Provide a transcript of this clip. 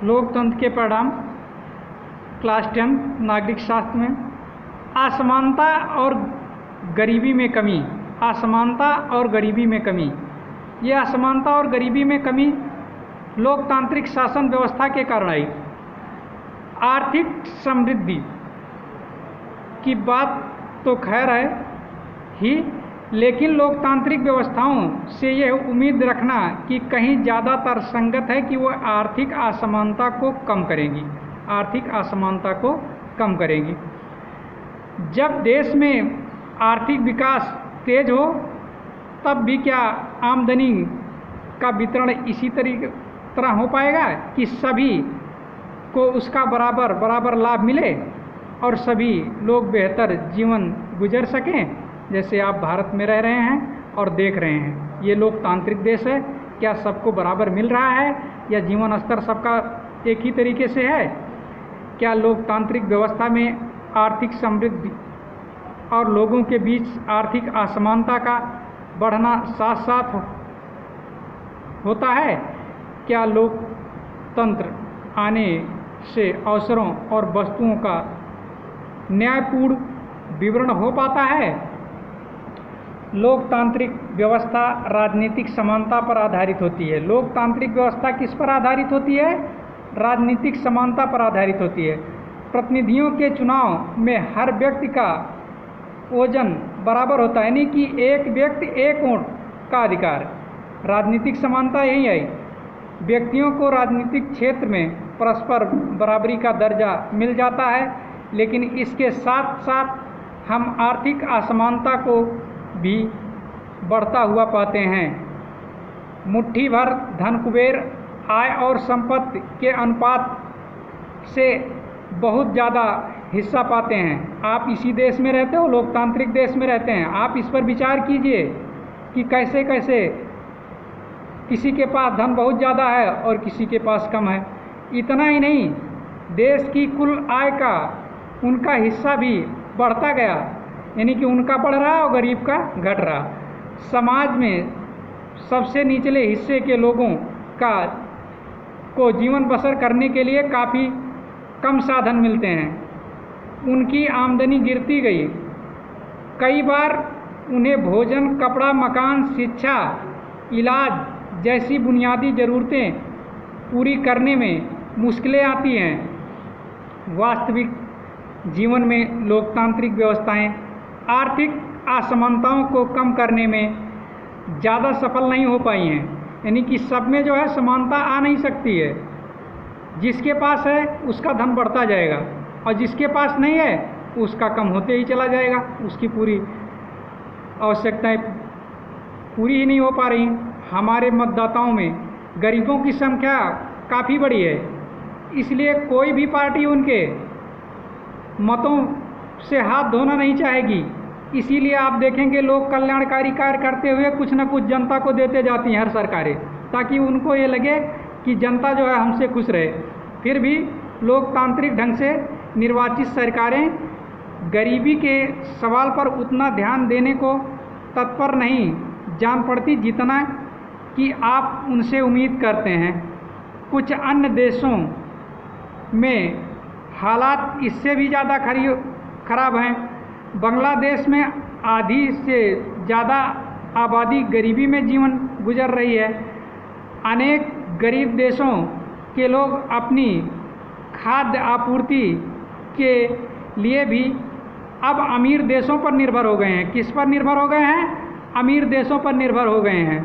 लोकतंत्र के परिणाम क्लास 10 नागरिक शास्त्र में असमानता और गरीबी में कमी। असमानता और गरीबी में कमी। ये असमानता और गरीबी में कमी लोकतांत्रिक शासन व्यवस्था के कारण आई। आर्थिक समृद्धि की बात तो खैर है ही, लेकिन लोकतांत्रिक व्यवस्थाओं से यह उम्मीद रखना कि कहीं ज़्यादातर संगत है कि वह आर्थिक असमानता को कम करेंगी। आर्थिक असमानता को कम करेंगी। जब देश में आर्थिक विकास तेज हो तब भी क्या आमदनी का वितरण इसी तरह हो पाएगा कि सभी को उसका बराबर लाभ मिले और सभी लोग बेहतर जीवन गुजर सकें, जैसे आप भारत में रह रहे हैं और देख रहे हैं। ये लोकतांत्रिक देश है, क्या सबको बराबर मिल रहा है या जीवन स्तर सबका एक ही तरीके से है? क्या लोकतांत्रिक व्यवस्था में आर्थिक समृद्धि और लोगों के बीच आर्थिक असमानता का बढ़ना साथ साथ होता है? क्या लोकतंत्र आने से अवसरों और वस्तुओं का न्यायपूर्ण विवरण हो पाता है? लोकतांत्रिक व्यवस्था राजनीतिक समानता पर आधारित होती है। लोकतांत्रिक व्यवस्था किस पर आधारित होती है? राजनीतिक समानता पर आधारित होती है। प्रतिनिधियों के चुनाव में हर व्यक्ति का वजन बराबर होता है, यानी कि एक व्यक्ति एक वोट का अधिकार। राजनीतिक समानता यही आई। व्यक्तियों को राजनीतिक क्षेत्र में परस्पर बराबरी का दर्जा मिल जाता है, लेकिन इसके साथ साथ हम आर्थिक असमानता को भी बढ़ता हुआ पाते हैं। मुट्ठी भर धन कुबेर आय और संपत्ति के अनुपात से बहुत ज़्यादा हिस्सा पाते हैं। आप इसी देश में रहते हो, लोकतांत्रिक देश में रहते हैं। आप इस पर विचार कीजिए कि कैसे कैसे किसी के पास धन बहुत ज़्यादा है और किसी के पास कम है। इतना ही नहीं, देश की कुल आय का उनका हिस्सा भी बढ़ता गया, यानी कि उनका बढ़ रहा और गरीब का घट रहा। समाज में सबसे निचले हिस्से के लोगों को जीवन बसर करने के लिए काफ़ी कम साधन मिलते हैं। उनकी आमदनी गिरती गई। कई बार उन्हें भोजन, कपड़ा, मकान, शिक्षा, इलाज जैसी बुनियादी ज़रूरतें पूरी करने में मुश्किलें आती हैं। वास्तविक जीवन में लोकतांत्रिक व्यवस्थाएं आर्थिक असमानताओं को कम करने में ज़्यादा सफल नहीं हो पाई हैं, यानी कि सब में जो है समानता आ नहीं सकती है। जिसके पास है उसका धन बढ़ता जाएगा और जिसके पास नहीं है उसका कम होते ही चला जाएगा। उसकी पूरी आवश्यकताएं पूरी ही नहीं हो पा रही। हमारे मतदाताओं में गरीबों की संख्या काफ़ी बड़ी है, इसलिए कोई भी पार्टी उनके मतों से हाथ धोना नहीं चाहेगी। इसीलिए आप देखेंगे लोग कल्याणकारी कार्य करते हुए कुछ न कुछ जनता को देते जाती हैं हर सरकारें, ताकि उनको ये लगे कि जनता जो है हमसे खुश रहे। फिर भी लोकतांत्रिक ढंग से निर्वाचित सरकारें गरीबी के सवाल पर उतना ध्यान देने को तत्पर नहीं जान पड़ती जितना कि आप उनसे उम्मीद करते हैं। कुछ अन्य देशों में हालात इससे भी ज़्यादा खराब हैं। बांग्लादेश में आधी से ज़्यादा आबादी गरीबी में जीवन गुजर रही है। अनेक गरीब देशों के लोग अपनी खाद्य आपूर्ति के लिए भी अब अमीर देशों पर निर्भर हो गए हैं। किस पर निर्भर हो गए हैं? अमीर देशों पर निर्भर हो गए हैं।